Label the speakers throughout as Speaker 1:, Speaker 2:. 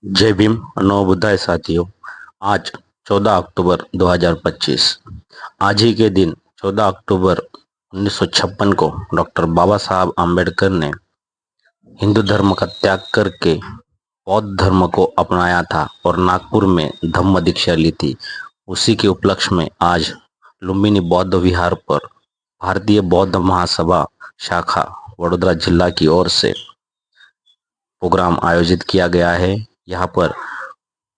Speaker 1: जय भीम, नमो बुद्धाय साथियों। आज 14 अक्टूबर 2025, आज ही के दिन 14 अक्टूबर 1956 को डॉक्टर बाबा साहब आम्बेडकर ने हिंदू धर्म का त्याग करके बौद्ध धर्म को अपनाया था और नागपुर में धम्म दीक्षा ली थी। उसी के उपलक्ष्य में आज लुम्बिनी बौद्ध विहार पर भारतीय बौद्ध महासभा शाखा वडोदरा जिला की ओर से प्रोग्राम आयोजित किया गया है। यहाँ पर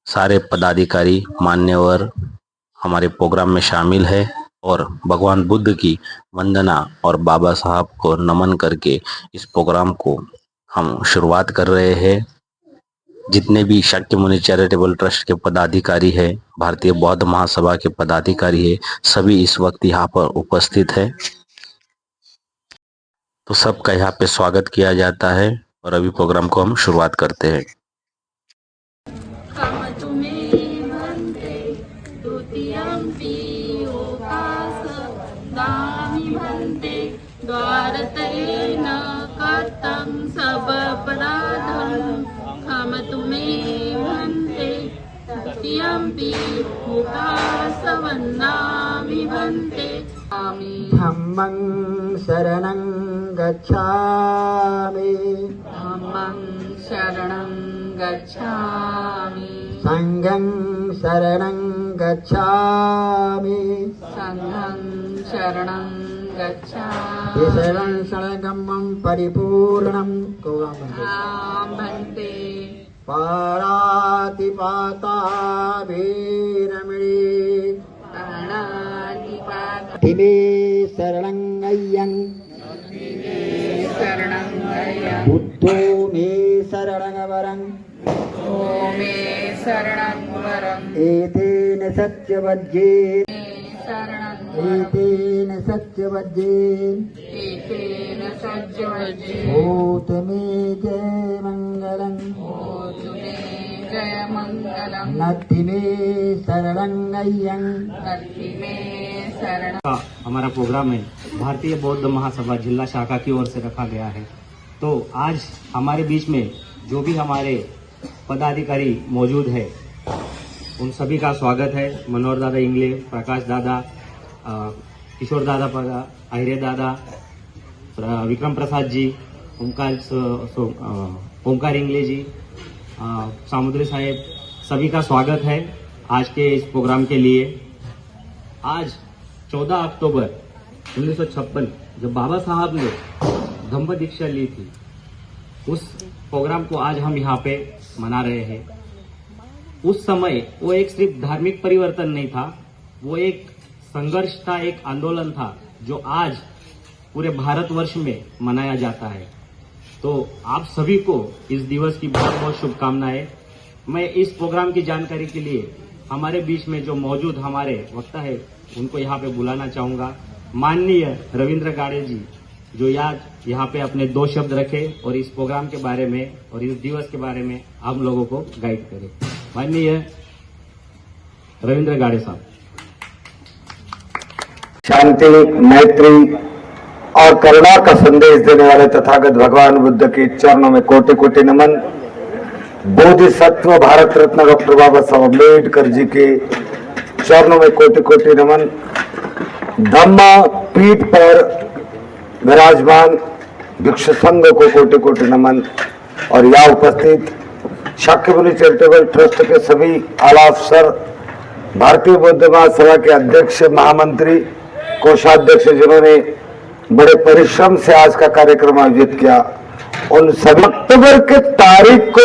Speaker 1: सारे पदाधिकारी मान्यवर हमारे प्रोग्राम में शामिल है और भगवान बुद्ध की वंदना और बाबा साहब को नमन करके इस प्रोग्राम को हम शुरुआत कर रहे हैं। जितने भी शाक्यमुनि चैरिटेबल ट्रस्ट के पदाधिकारी है, भारतीय बौद्ध महासभा के पदाधिकारी है, सभी इस वक्त यहाँ पर उपस्थित है। तो सबका यहाँ पे स्वागत किया जाता है और अभी प्रोग्राम को हम शुरुआत करते हैं।
Speaker 2: द्वारतयेन कर्तं सबपराधं खमतुमे भन्ते तृतीयम्पि मुखासवन्नामि भन्ते
Speaker 3: धम्मं शरणं गच्छामि
Speaker 2: धम्मं शरणं गच्छामि
Speaker 3: संघं शरणं गच्छामि
Speaker 2: संघं शरणं गच्छामि
Speaker 3: शरणं शरणगमं परिपूर्णं
Speaker 2: भन्ते
Speaker 3: पारातिपाता वीरमणि दिवे शरणं अय्यं
Speaker 2: शरणं गयं
Speaker 3: बुद्धो मे शरणं वरं
Speaker 2: मे शरणं वरं
Speaker 3: एतेन सत्यवद्ये
Speaker 2: शरणं
Speaker 3: एतेन सत्यवद्ये
Speaker 2: एतेन सज्जवज्जे
Speaker 3: भूत मे जय मंगलं
Speaker 2: होतु मे जय मङ्गलं
Speaker 3: नत्थि मे शरणं अय्यं
Speaker 2: नत्थि मे शरणं।
Speaker 4: हमारा प्रोग्राम है भारतीय बौद्ध महासभा जिला शाखा की ओर से रखा गया है। तो आज हमारे बीच में जो भी हमारे पदाधिकारी मौजूद है उन सभी का स्वागत है। मनोहर दादा इंगले, प्रकाश दादा, किशोर दादा, आहिरे दादा, विक्रम प्रसाद जी, ओमकार इंगले जी, सामुद्री साहेब, सभी का स्वागत है आज के इस प्रोग्राम के लिए। आज 14 अक्टूबर 1956 जब बाबा साहब ने धम्म दीक्षा ली थी, उस प्रोग्राम को आज हम यहाँ पे मना रहे हैं। उस समय वो एक सिर्फ धार्मिक परिवर्तन नहीं था, वो एक संघर्ष था, एक आंदोलन था जो आज पूरे भारतवर्ष में मनाया जाता है। तो आप सभी को इस दिवस की बहुत बहुत शुभकामनाएं। मैं इस प्रोग्राम की जानकारी के लिए हमारे बीच में जो मौजूद हमारे वक्ता है उनको यहाँ पे बुलाना चाहूंगा। माननीय रविंद्र गाड़े जी जो यहाँ पे अपने 2 शब्द रखे और इस प्रोग्राम के बारे में और इस दिवस के बारे में हम लोगों को गाइड करें। माननीय रविंद्र गाड़े साहब।
Speaker 5: शांति, मैत्री और करुणा का संदेश देने वाले तथागत भगवान बुद्ध के चरणों में कोटि कोटि नमन। बोधिसत्व भारत रत्न डॉक्टर बाबा साहब अम्बेडकर जी के चरणों में कोटि कोटि नमन। धम्मा पीठ पर विराजमान भिक्षु संघ को कोटि कोटि नमन। और यहाँ उपस्थित शाक्यमुनि चैरिटेबल ट्रस्ट के सभी आला अफसर, भारतीय बौद्ध महासभा के अध्यक्ष, महामंत्री, कोषाध्यक्ष जिन्होंने बड़े परिश्रम से आज का कार्यक्रम आयोजित किया, उन सभी अक्टूबर के तारीख को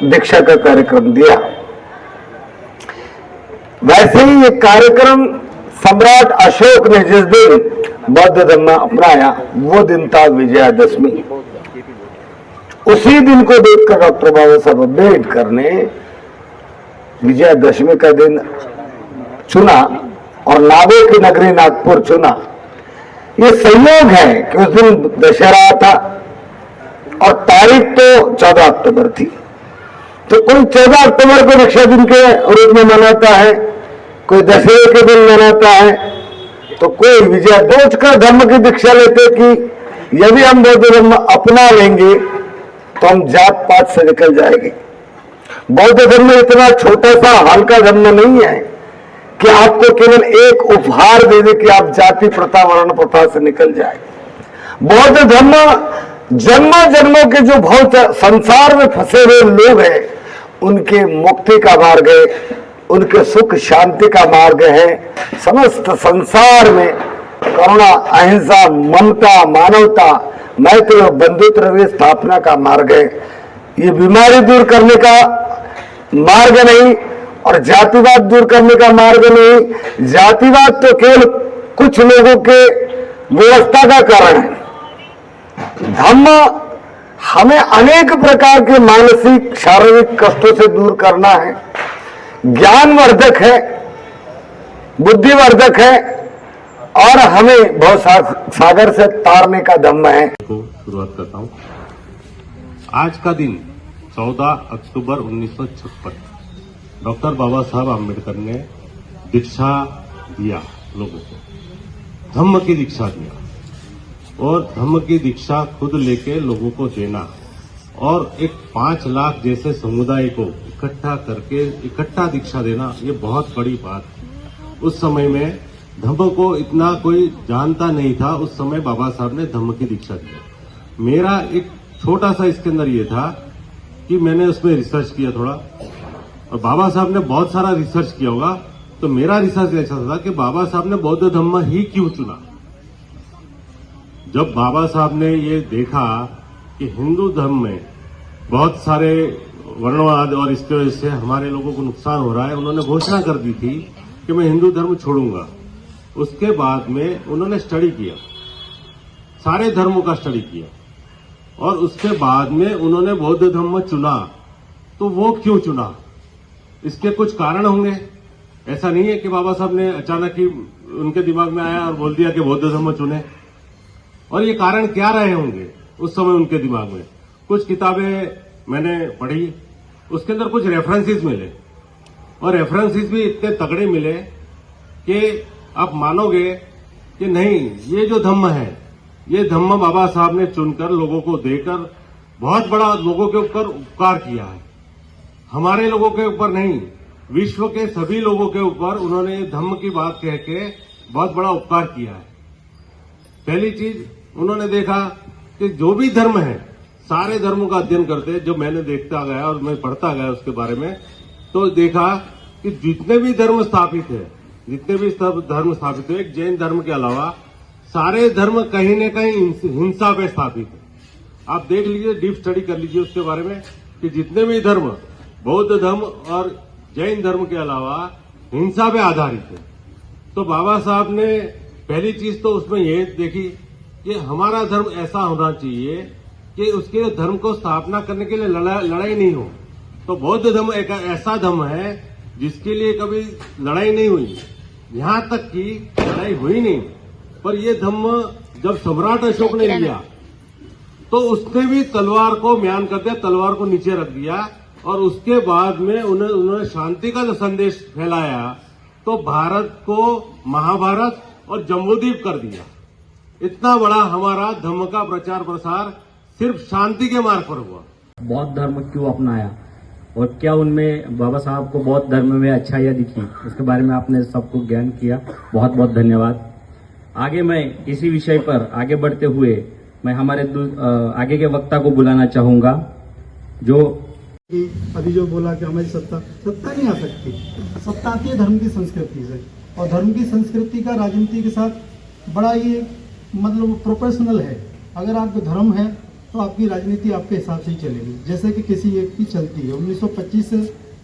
Speaker 5: दीक्षा का कार्यक्रम दिया। वैसे ही एक कार्यक्रम सम्राट अशोक ने जिस दिन बौद्ध धर्म अपनाया वो दिन था विजयादशमी। उसी दिन को देखकर डॉक्टर बाबा साहब अम्बेडकर ने विजयादशमी का दिन चुना और नागों की नगरी नागपुर चुना। ये संयोग है कि उस दिन दशहरा था और तारीख तो 14 अक्टूबर थी। तो कोई 14 अक्टूबर को दीक्षा दिन के रूप में मनाता है, कोई दशहरे के दिन मनाता है, तो कोई विजयादशमी का धर्म की दीक्षा लेते कि यदि हम बौद्ध धर्म अपना लेंगे तो हम जात पात से निकल जाएंगे। बौद्ध धर्म इतना छोटा सा हल्का धर्म नहीं है कि आपको केवल एक उपहार दे दे कि आप जाति प्रथा वर्ण प्रथा से निकल जाए। बौद्ध धर्म जन्मों जन्मों के जो बहुत संसार में फंसे हुए लोग हैं उनके मुक्ति का मार्ग है, उनके सुख शांति का मार्ग है। समस्त संसार में करुणा अहिंसा ममता मानवता मैत्री और बंधुत्व की स्थापना का मार्ग है। ये बीमारी दूर करने का मार्ग नहीं और जातिवाद दूर करने का मार्ग नहीं। जातिवाद तो केवल कुछ लोगों के व्यवस्था का कारण है। धम्म हमें अनेक प्रकार के मानसिक शारीरिक कष्टों से दूर करना है, ज्ञानवर्धक है, बुद्धिवर्धक है और हमें बहुत सागर से तारने का धम्म है।
Speaker 6: को शुरुआत करता हूं। आज का दिन 14 अक्टूबर 1956 डॉक्टर बाबा साहब आम्बेडकर ने दीक्षा दिया, लोगों को धम्म की दीक्षा दिया और धम्म की दीक्षा खुद लेके लोगों को देना और एक 5 लाख जैसे समुदाय को इकट्ठा करके इकट्ठा दीक्षा देना, ये बहुत बड़ी बात है। उस समय में धम्म को इतना कोई जानता नहीं था। उस समय बाबा साहब ने धम्म की दीक्षा दी। मेरा एक छोटा सा इसके अंदर ये था कि मैंने उसमें रिसर्च किया थोड़ा, और बाबा साहब ने बहुत सारा रिसर्च किया होगा। तो मेरा रिसर्च ऐसा था कि बाबा साहब ने बौद्ध धम्म ही क्यों चुना। जब बाबा साहब ने ये देखा कि हिंदू धर्म में बहुत सारे वर्णवाद और इसकी वजह से हमारे लोगों को नुकसान हो रहा है, उन्होंने घोषणा कर दी थी कि मैं हिंदू धर्म छोड़ूंगा। उसके बाद में उन्होंने स्टडी किया, सारे धर्मों का स्टडी किया और उसके बाद में उन्होंने बौद्ध धर्म चुना। तो वो क्यों चुना, इसके कुछ कारण होंगे। ऐसा नहीं है कि बाबा साहब ने अचानक ही उनके दिमाग में आया और बोल दिया कि बौद्ध धर्म चुने। और ये कारण क्या रहे होंगे उस समय उनके दिमाग में। कुछ किताबें मैंने पढ़ी, उसके अंदर कुछ रेफरेंसेस मिले और रेफरेंसेस भी इतने तगड़े मिले कि आप मानोगे कि नहीं, ये जो धम्म है, ये धम्म बाबा साहब ने चुनकर लोगों को देकर बहुत बड़ा लोगों के ऊपर उपकार किया है। हमारे लोगों के ऊपर नहीं, विश्व के सभी लोगों के ऊपर उन्होंने धम्म की बात कह के बहुत बड़ा उपकार किया है। पहली चीज उन्होंने देखा कि जो भी धर्म है, सारे धर्मों का अध्ययन करते, जो मैंने देखता गया और मैं पढ़ता गया उसके बारे में, तो देखा कि जितने भी धर्म स्थापित है, जितने भी धर्म स्थापित है, जैन धर्म के अलावा सारे धर्म कहीं न कहीं हिंसा पे स्थापित है। आप देख लीजिए, डीप स्टडी कर लीजिए उसके बारे में कि जितने भी धर्म, बौद्ध धर्म और जैन धर्म के अलावा हिंसा पे आधारित है। तो बाबा साहब ने पहली चीज तो उसमें ये देखी कि हमारा धर्म ऐसा होना चाहिए कि उसके धर्म को स्थापना करने के लिए लड़ाई नहीं हो। तो बौद्ध धर्म एक ऐसा धर्म है जिसके लिए कभी लड़ाई नहीं हुई, यहां तक कि लड़ाई हुई नहीं। पर ये धम्म जब सम्राट अशोक ने लिया तो उसने भी तलवार को म्यान कर दिया, तलवार को नीचे रख दिया और उसके बाद में उन्होंने शांति का जो संदेश फैलाया तो भारत को महाभारत और जम्बूद्वीप कर दिया। इतना बड़ा हमारा धम्म का प्रचार प्रसार सिर्फ शांति के मार्ग पर हुआ।
Speaker 7: बौद्ध धर्म क्यों अपनाया और क्या उनमें बाबा साहब को बौद्ध धर्म में अच्छाइयाँ दिखी, उसके बारे में आपने सबको ज्ञान किया। बहुत बहुत धन्यवाद। आगे मैं इसी विषय पर आगे बढ़ते हुए मैं हमारे आगे के वक्ता को बुलाना चाहूंगा, जो
Speaker 8: अभी जो बोला कि हमारी सत्ता नहीं आ सकती। सत्ता आती है धर्म की संस्कृति से, और धर्म की संस्कृति का राजनीति के साथ बड़ा ही मतलब प्रोफेशनल है। अगर आपका धर्म है तो आपकी राजनीति आपके हिसाब से ही चलेगी, जैसे कि किसी एक की चलती है। 1925 से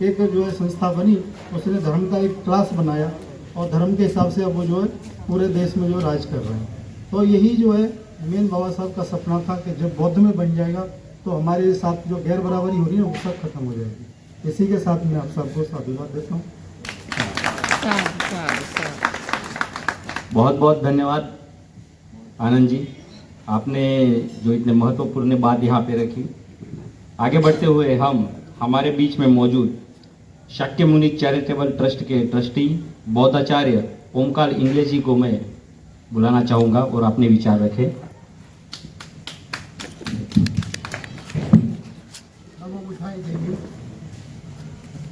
Speaker 8: एक जो है संस्था बनी, उसने धर्म का एक क्लास बनाया और धर्म के हिसाब से अब वो जो है पूरे देश में जो राज कर रहे हैं। तो यही जो है मेन बाबा साहब का सपना था कि जब बौद्ध में बन जाएगा तो हमारे साथ जो गैर बराबरी हो रही है वो सब खत्म हो जाएगी। इसी के साथ मैं आप सबको साधुवाद देता हूँ।
Speaker 7: बहुत बहुत धन्यवाद आनंद जी, आपने जो इतने महत्वपूर्ण बात यहाँ पे रखी। आगे बढ़ते हुए हम हमारे बीच में मौजूद शाक्यमुनि चैरिटेबल ट्रस्ट के ट्रस्टी बौद्धाचार्य ओमकार इंग्लिश जी को मैं बुलाना चाहूँगा और अपने विचार रखें।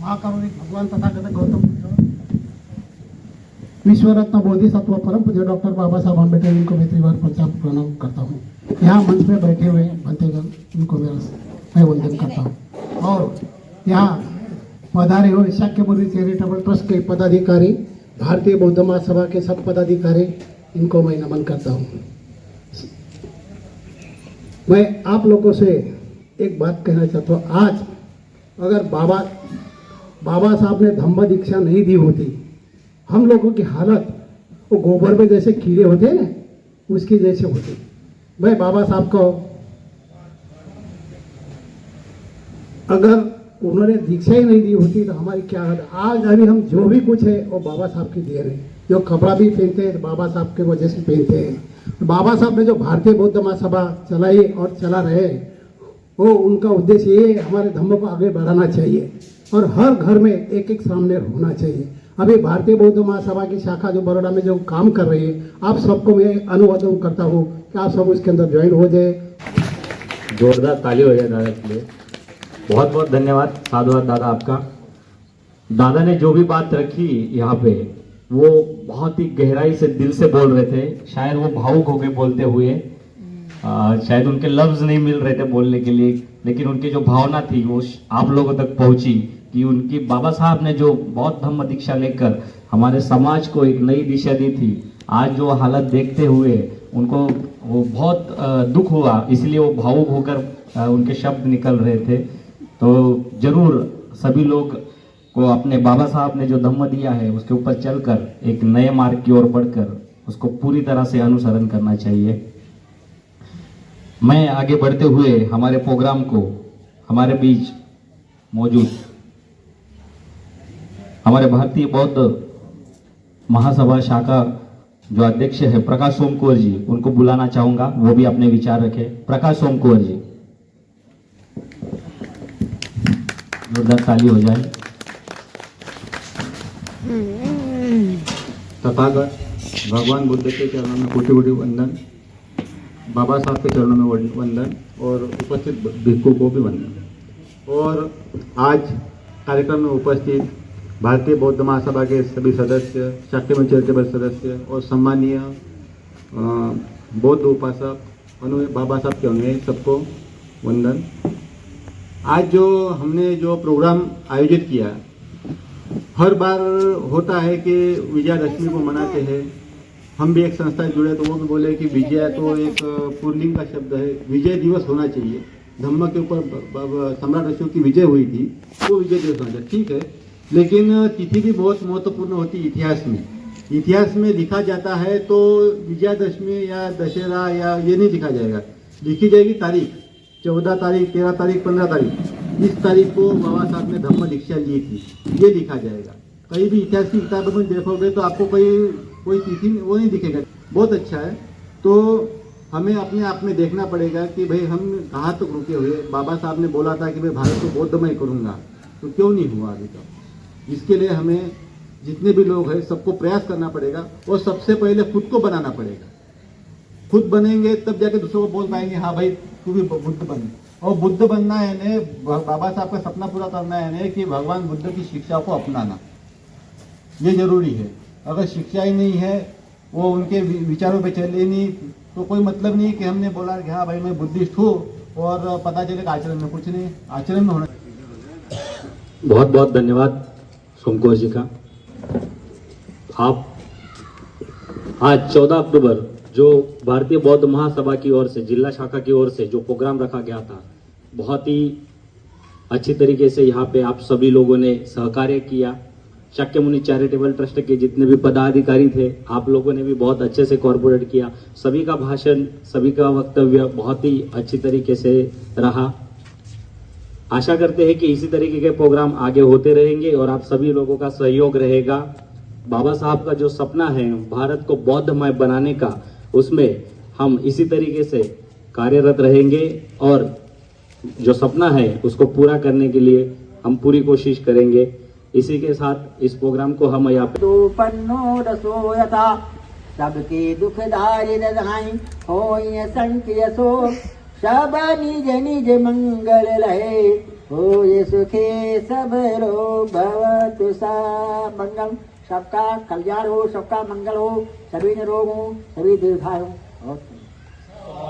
Speaker 8: महाकारुणिक भगवान तथागत गौतम बुद्ध, विश्व रत्न बोधिसत्व परम पूज्य डॉक्टर बाबा साहब अम्बेडकर, इनको मैं त्रिवार पंचाब प्रणाम करता हूँ। यहाँ मंच में बैठे हुए भंतेगण, इनको मैं वंदन करता हूँ। और यहाँ पधारे हुए शाक्यमुनि चैरिटेबल ट्रस्ट के पदाधिकारी, भारतीय बौद्ध महासभा के सब पदाधिकारी, इनको मैं नमन करता हूँ। मैं आप लोगों से एक बात कहना चाहता हूँ। आज अगर बाबा साहब ने धम्म दीक्षा नहीं दी होती, हम लोगों की हालत वो गोबर में जैसे कीड़े होते हैं ना, उसकी जैसे होती। भाई बाबा साहब को अगर उन्होंने दीक्षा ही नहीं दी होती तो हमारी क्या हालत। आज अभी हम जो भी कुछ है वो बाबा साहब की देन है। जो कपड़ा भी पहनते हैं बाबा साहब के वजह से पहनते हैं। बाबा साहब ने जो भारतीय बौद्ध महासभा चलाई और चला रहे, वो उनका उद्देश्य ये हमारे धर्म को आगे बढ़ाना चाहिए और हर घर में एक एक सामने होना चाहिए। अभी भारतीय बौद्ध महासभा की शाखा जो बड़ौदा में जो काम कर रही है, आप सबको मैं अनुमोदन करता हूँ कि आप सब उसके अंदर ज्वाइन हो जाए।
Speaker 7: जोरदार ताली हो जाए दादा के लिए। बहुत बहुत धन्यवाद, साधुवाद दादा आपका। दादा ने जो भी बात रखी यहाँ पे, वो बहुत ही गहराई से दिल से बोल रहे थे। शायद वो भावुक होकर बोलते हुए, शायद उनके लफ्ज नहीं मिल रहे थे बोलने के लिए, लेकिन उनकी जो भावना थी वो आप लोगों तक पहुंची कि उनकी बाबा साहब ने जो बौद्ध धम्म दीक्षा लेकर हमारे समाज को एक नई दिशा दी थी। आज जो हालत देखते हुए उनको वो बहुत दुख हुआ, इसलिए वो भावुक होकर उनके शब्द निकल रहे थे। तो जरूर सभी लोग को अपने बाबा साहब ने जो धम्म दिया है उसके ऊपर चलकर एक नए मार्ग की ओर बढ़कर उसको पूरी तरह से अनुसरण करना चाहिए। मैं आगे बढ़ते हुए हमारे प्रोग्राम को हमारे बीच मौजूद हमारे भारतीय बौद्ध महासभा शाखा जो अध्यक्ष है प्रकाश सोमकुंवर जी, उनको बुलाना चाहूंगा, वो भी अपने विचार रखें। प्रकाश सोमकुंवर जी, जोरदार ताली हो जाए।
Speaker 9: तथागत भगवान बुद्ध के चरणों में कोटि कोटि वंदन, बाबा साहब के चरणों में वंदन और उपस्थित भिक्षु को भी वंदन। और आज कार्यक्रम में उपस्थित भारतीय बौद्ध महासभा के सभी सदस्य, शाक्यमुनि चैरिटेबल सदस्य और सम्मानीय बौद्ध उपासक, बाबा साहब के अनुयायी, सबको वंदन। आज जो हमने जो प्रोग्राम आयोजित किया, हर बार होता है कि विजयादशमी को मनाते हैं। हम भी एक संस्था से जुड़े तो वो भी बोले कि विजय तो एक पुल्लिंग का शब्द है, विजय दिवस होना चाहिए। धम्म के ऊपर सम्राट अशोक की विजय हुई थी, वो विजय दिवस होना चाहिए, ठीक है। लेकिन तिथि भी बहुत महत्वपूर्ण होती है इतिहास में। इतिहास में लिखा जाता है तो विजयादशमी या दशहरा या ये नहीं लिखा जाएगा, लिखी जाएगी तारीख, 14 तारीख, 13 तारीख, 15 तारीख, इस तारीख को बाबा साहब ने धम्म दीक्षा ली थी, ये लिखा जाएगा। कहीं भी इतिहास की किताबों में देखोगे तो आपको कोई तिथि वो नहीं दिखेगा। बहुत अच्छा है। तो हमें अपने आप में देखना पड़ेगा कि भाई हम कहाँ तक रुके हुए। बाबा साहब ने बोला था कि मैं भारत को बौद्धमय करूँगा, तो क्यों नहीं हुआ अभी तक। इसके लिए हमें जितने भी लोग हैं सबको प्रयास करना पड़ेगा और सबसे पहले खुद को बनाना पड़ेगा। खुद बनेंगे तब जाके दूसरों को बोल पाएंगे हाँ भाई तू भी बुद्ध बन। और बुद्ध बनना है ने बाबा साहब का सपना पूरा करना है ने कि भगवान बुद्ध की शिक्षा को अपनाना, ये जरूरी है। अगर शिक्षा ही नहीं है, वो उनके विचारों पे चले नहीं, तो कोई मतलब नहीं कि हमने बोला कि हाँ भाई मैं बुद्धिस्ट हूँ और पता चले कि आचरण में कुछ नहीं, आचरण में होना।
Speaker 7: बहुत बहुत धन्यवाद सोमकुंवर जी का। आप आज 14 अक्टूबर जो भारतीय बौद्ध महासभा की ओर से, जिला शाखा की ओर से जो प्रोग्राम रखा गया था, बहुत ही अच्छी तरीके से यहाँ पे आप सभी लोगों ने सहकार्य किया। शाक्यमुनि चैरिटेबल ट्रस्ट के जितने भी पदाधिकारी थे, आप लोगों ने भी बहुत अच्छे से कॉर्पोरेट किया। सभी का भाषण, सभी का वक्तव्य बहुत ही अच्छी तरीके से रहा। आशा करते हैं कि इसी तरीके के प्रोग्राम आगे होते रहेंगे और आप सभी लोगों का सहयोग रहेगा। बाबा साहब का जो सपना है भारत को बौद्धमय बनाने का, उसमें हम इसी तरीके से कार्यरत रहेंगे और जो सपना है उसको पूरा करने के लिए हम पूरी कोशिश करेंगे। इसी के साथ इस प्रोग्राम को हम यहाँ पे
Speaker 3: पन्नो रसो यथा सबके दुख दारिद्र धाई होय संख्य सो सब निज निज मंगल रहे होय सुखे सब रोग भवतु सा मंगल। सबका कल्याण हो, सबका मंगल हो, सभी निरोग हो, सभी दीर्घायु हो।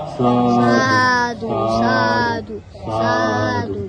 Speaker 10: साधु साधु साधु।